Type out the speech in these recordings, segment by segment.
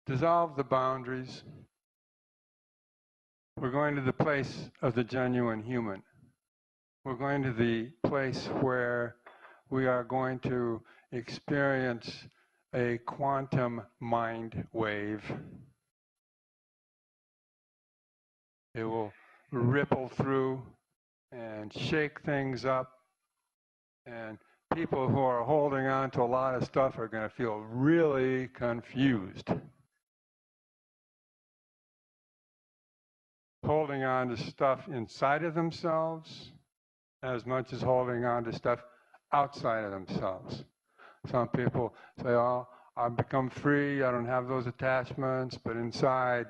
dissolve the boundaries. We're going to the place of the genuine human. We're going to the place where we are going to experience a quantum mind wave. It will ripple through and shake things up, and people who are holding on to a lot of stuff are going to feel really confused. Holding on to stuff inside of themselves as much as holding on to stuff outside of themselves. Some people say, oh, I've become free, I don't have those attachments, but inside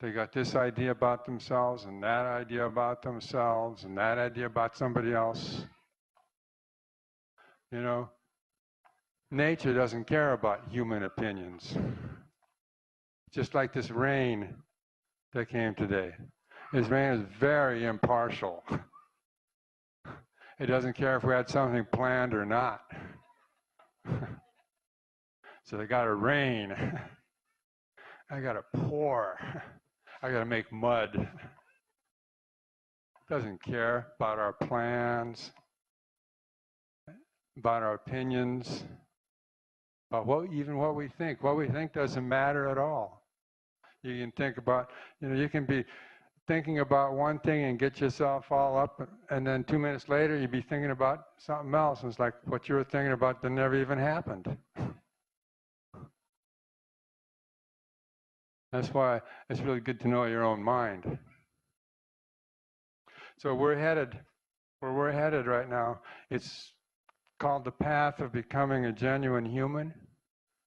they got this idea about themselves and that idea about themselves and that idea about somebody else. You know, nature doesn't care about human opinions. Just like this rain that came today. This rain is very impartial. It doesn't care if we had something planned or not. So they got to rain. I got to pour. I got to make mud. It doesn't care about our plans, about our opinions, about even what we think. What we think doesn't matter at all. You can think about, you can be thinking about one thing and get yourself all up, and then 2 minutes later you'd be thinking about something else. And it's like what you were thinking about that never even happened. That's why it's really good to know your own mind. So where we're headed right now, it's called the path of becoming a genuine human.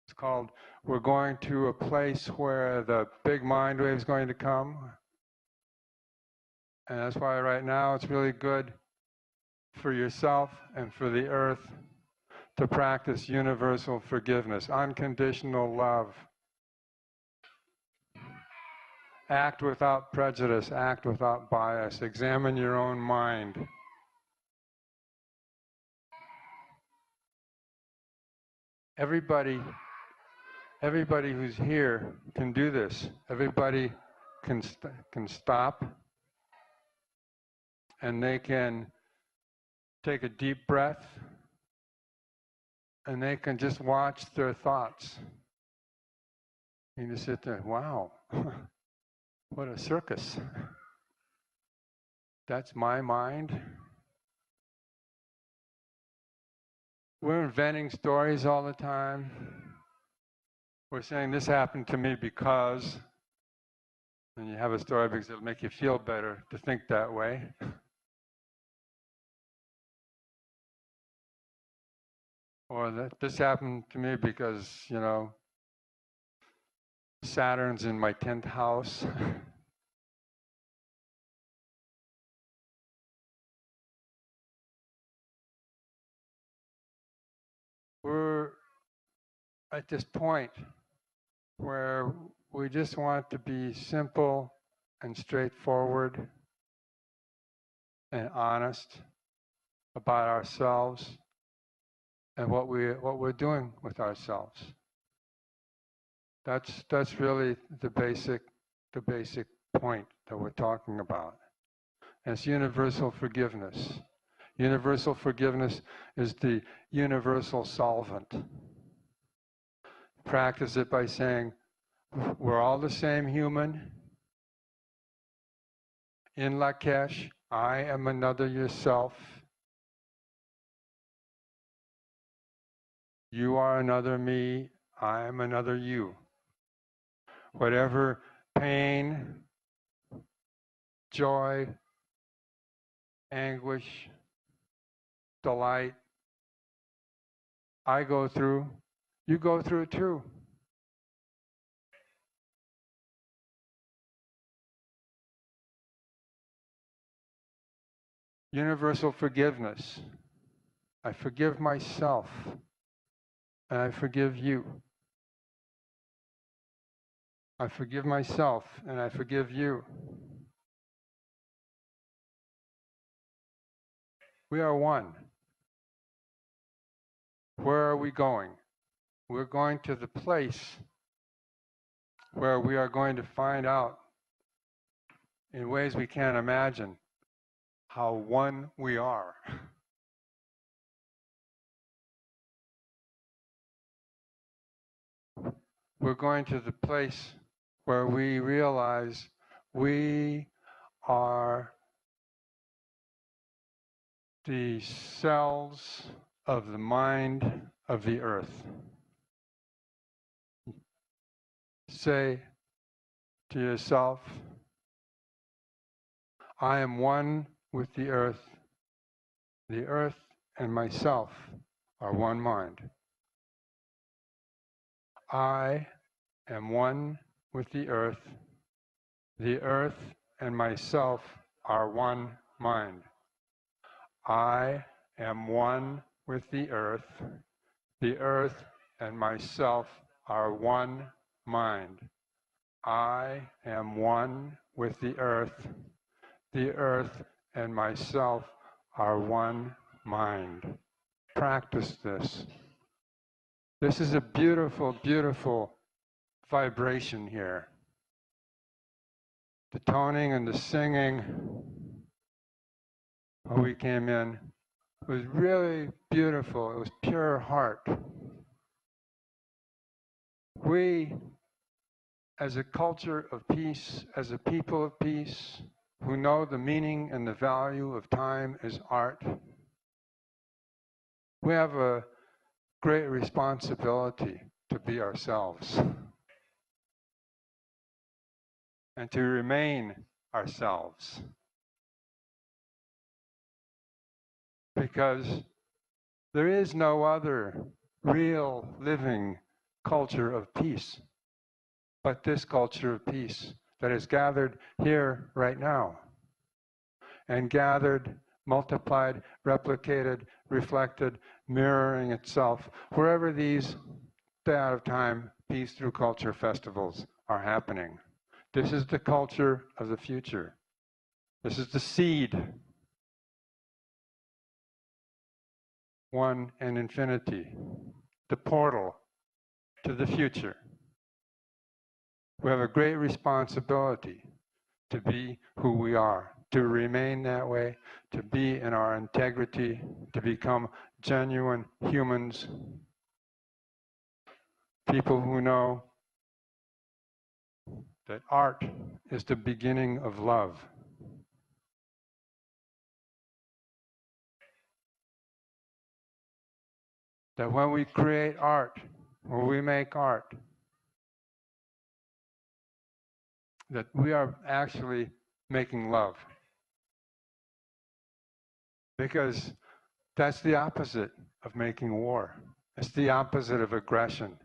It's called, we're going to a place where the big mind wave is going to come. And that's why right now it's really good for yourself and for the earth to practice universal forgiveness, unconditional love. Act without prejudice, act without bias. Examine your own mind. Everybody who's here can do this. Everybody can stop, and they can take a deep breath, and they can just watch their thoughts. You just sit there, wow, what a circus. That's my mind. We're inventing stories all the time. We're saying this happened to me because, and you have a story because it'll make you feel better to think that way. Or that this happened to me because, Saturn's in my 10th house. We're at this point where we just want to be simple and straightforward and honest about ourselves and what we're doing with ourselves. That's really the basic point that we're talking about. And it's universal forgiveness. Universal forgiveness is the universal solvent. Practice it by saying, we're all the same human. In Lakesh, I am another yourself. You are another me, I am another you. Whatever pain, joy, anguish, delight I go through, you go through too. Universal forgiveness. I forgive myself, and I forgive you. I forgive myself, and I forgive you. We are one. Where are we going? we're going to the place where we are going to find out in ways we can't imagine how one we are. We're going to the place where we realize we are the cells of the mind of the earth. Say to yourself, I am one with the earth. The earth and myself are one mind. I am one with the earth. The earth and myself are one mind. I am one with the earth. The earth and myself are one mind. I am one with the earth. The earth and myself are one mind. Practice this. This is a beautiful, beautiful vibration here. The toning and the singing when we came in was really beautiful. It was pure heart. We, as a culture of peace, as a people of peace, who know the meaning and the value of time as art, we have a great responsibility to be ourselves and to remain ourselves. Because there is no other real living culture of peace but this culture of peace that is gathered here right now, and gathered, multiplied, replicated, reflected, mirroring itself wherever these Day Out of Time Peace Through Culture festivals are happening. This is the culture of the future. This is the seed. One and infinity. The portal to the future. We have a great responsibility to be who we are, to remain that way, to be in our integrity, to become genuine humans, people who know that art is the beginning of love. That when we create art, when we make art, that we are actually making love. Because that's the opposite of making war. It's the opposite of aggression.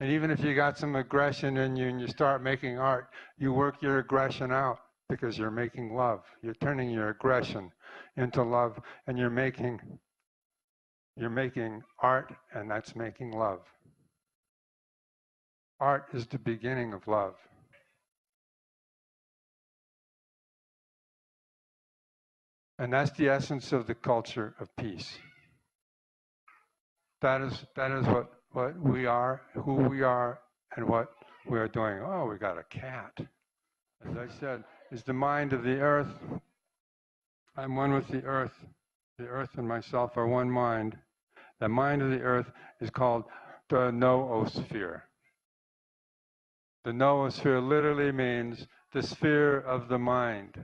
And even if you got some aggression in you and you start making art, you work your aggression out because you're making love. You're turning your aggression into love, and you're making art, and that's making love. Art is the beginning of love. And that's the essence of the culture of peace. That is what we are, who we are, and what we are doing. Oh, we got a cat. As I said, is the mind of the earth. I'm one with the earth. The earth and myself are one mind. The mind of the earth is called the noosphere. The noosphere literally means the sphere of the mind.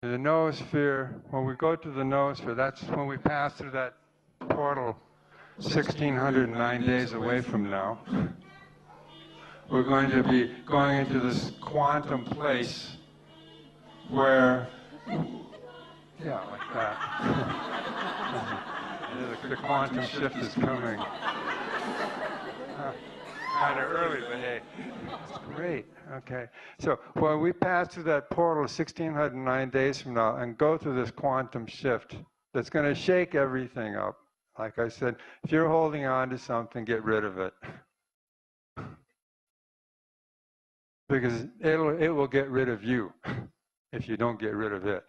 In the noosphere, when we go to the noosphere, that's when we pass through that portal 1,609 days away from now. We're going to be going into this quantum place where, yeah, like that. The quantum shift is coming. Kind of early, but hey, it's great. Okay, so when we pass through that portal 1,609 days from now and go through this quantum shift that's going to shake everything up, like I said, if you're holding on to something, get rid of it. Because it will get rid of you if you don't get rid of it.